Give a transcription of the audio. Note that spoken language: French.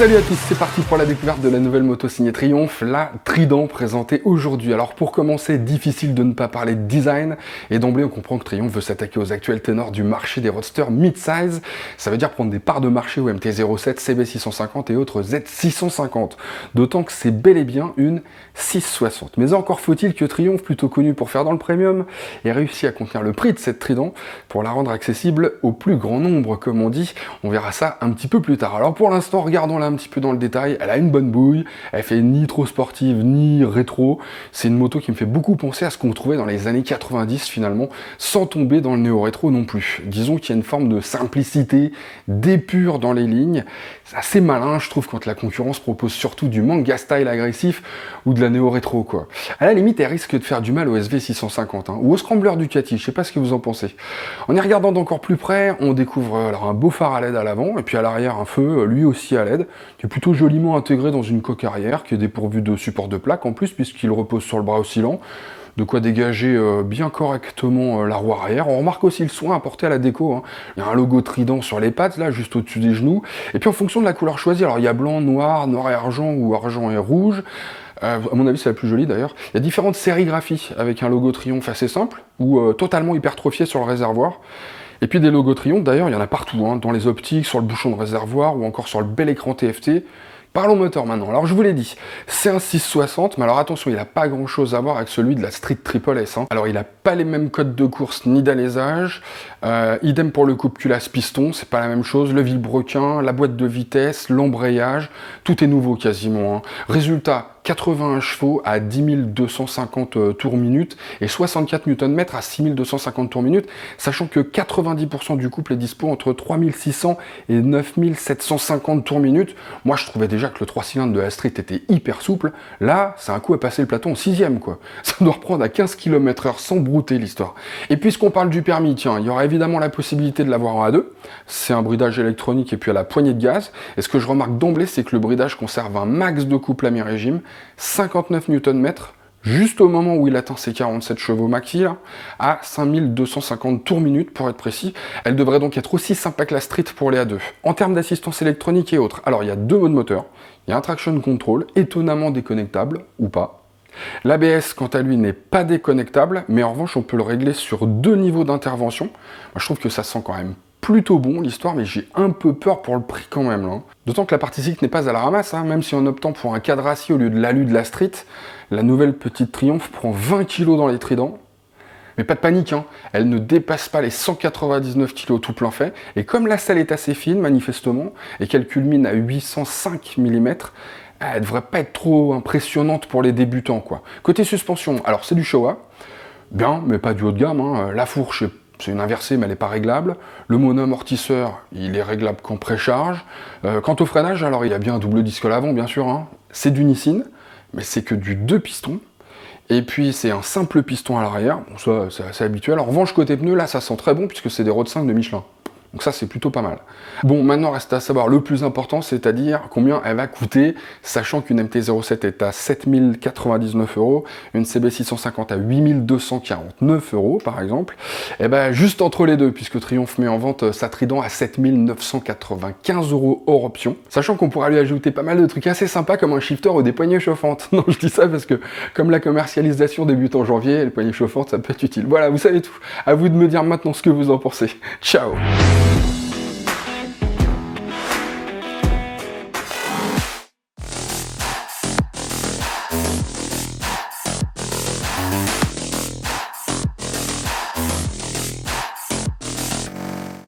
Salut à tous, c'est parti pour la découverte de la nouvelle moto signée Triumph, la Trident présentée aujourd'hui. Alors pour commencer, difficile de ne pas parler de design, et d'emblée on comprend que Triumph veut s'attaquer aux actuels ténors du marché des roadsters mid-size. Ça veut dire prendre des parts de marché au MT-07, CB650 et autres Z650, d'autant que c'est bel et bien une 660. Mais encore faut-il que Triumph, plutôt connu pour faire dans le premium, ait réussi à contenir le prix de cette Trident pour la rendre accessible au plus grand nombre, comme on dit. On verra ça un petit peu plus tard. Alors pour l'instant, regardons-la un petit peu dans le détail. Elle a une bonne bouille, elle fait ni trop sportive ni rétro. C'est une moto qui me fait beaucoup penser à ce qu'on trouvait dans les années 90 finalement, sans tomber dans le néo-rétro non plus. Disons qu'il y a une forme de simplicité, d'épure dans les lignes. C'est assez malin, je trouve, quand la concurrence propose surtout du manga style agressif ou de la néo-rétro, quoi. À la limite, elle risque de faire du mal au SV650, ou au Scrambler Ducati, je sais pas ce que vous en pensez. En y regardant d'encore plus près, on découvre alors un beau phare à LED à l'avant, et puis à l'arrière un feu, lui aussi à LED, qui est plutôt joliment intégré dans une coque arrière, qui est dépourvu de support de plaque en plus, puisqu'il repose sur le bras oscillant. De quoi dégager bien correctement la roue arrière. On remarque aussi le soin apporté à la déco. Il y a un logo Trident sur les pattes, là, juste au-dessus des genoux. Et puis en fonction de la couleur choisie, alors il y a blanc, noir, noir et argent, ou argent et rouge. À mon avis, c'est la plus jolie d'ailleurs. Il y a différentes sérigraphies avec un logo Triumph assez simple, ou totalement hypertrophié sur le réservoir. Et puis des logos Triumph, d'ailleurs, il y en a partout, dans les optiques, sur le bouchon de réservoir, ou encore sur le bel écran TFT. Parlons moteur maintenant. Alors je vous l'ai dit, c'est un 660, mais alors attention, il n'a pas grand chose à voir avec celui de la Street Triple S. Alors il n'a pas les mêmes codes de course ni d'alésage, idem pour le coupe-culasse piston, c'est pas la même chose, le vilebrequin, la boîte de vitesse, l'embrayage, tout est nouveau quasiment. Résultat, 81 chevaux à 10 250 tours minute et 64 Nm à 6 250 tours minute, sachant que 90% du couple est dispo entre 3600 et 9750 tours minute. Moi je trouvais déjà que le 3 cylindres de la Street était hyper souple, là c'est un coup à passer le plateau en 6ème quoi. Ça doit reprendre à 15 km/h sans brouter l'histoire. Et puisqu'on parle du permis, tiens, il y aura évidemment la possibilité de l'avoir en A2, c'est un bridage électronique et puis à la poignée de gaz, et ce que je remarque d'emblée c'est que le bridage conserve un max de couple à mi-régime, 59 Nm, juste au moment où il atteint ses 47 chevaux maxi, là, à 5250 tours minute pour être précis. Elle devrait donc être aussi sympa que la Street pour les A2. En termes d'assistance électronique et autres, alors il y a deux modes moteur, il y a un traction control, étonnamment déconnectable, ou pas. L'ABS, quant à lui, n'est pas déconnectable, mais en revanche, on peut le régler sur deux niveaux d'intervention. Moi, je trouve que ça sent quand même plutôt bon l'histoire, mais j'ai un peu peur pour le prix quand même là. D'autant que la partie cycle n'est pas à la ramasse, même si en optant pour un cadre assis au lieu de l'alu de la Street, la nouvelle petite Triumph prend 20 kg dans les tridents. Mais pas de panique, elle ne dépasse pas les 199 kg tout plein fait, et comme la selle est assez fine manifestement, et qu'elle culmine à 805 mm, elle devrait pas être trop impressionnante pour les débutants quoi. Côté suspension, alors c'est du Showa, bien, mais pas du haut de gamme, la fourche c'est une inversée, mais elle n'est pas réglable. Le mono-amortisseur, il est réglable qu'en précharge. Quant au freinage, alors il y a bien un double disque à l'avant, bien sûr. C'est du Nissin, mais c'est que du 2 pistons. Et puis c'est un simple piston à l'arrière. Bon, ça, c'est assez habituel. En revanche, côté pneus, là, ça sent très bon, puisque c'est des Road 5 de Michelin. Donc ça, c'est plutôt pas mal. Bon, maintenant, reste à savoir le plus important, c'est-à-dire combien elle va coûter, sachant qu'une MT-07 est à 7099 €, une CB650 à 8249 €, par exemple. Et ben, juste entre les deux, puisque Triumph met en vente sa Trident à 7995 € hors option. Sachant qu'on pourra lui ajouter pas mal de trucs assez sympas, comme un shifter ou des poignées chauffantes. Non, je dis ça parce que, comme la commercialisation débute en janvier, les poignées chauffantes, ça peut être utile. Voilà, vous savez tout. À vous de me dire maintenant ce que vous en pensez. Ciao!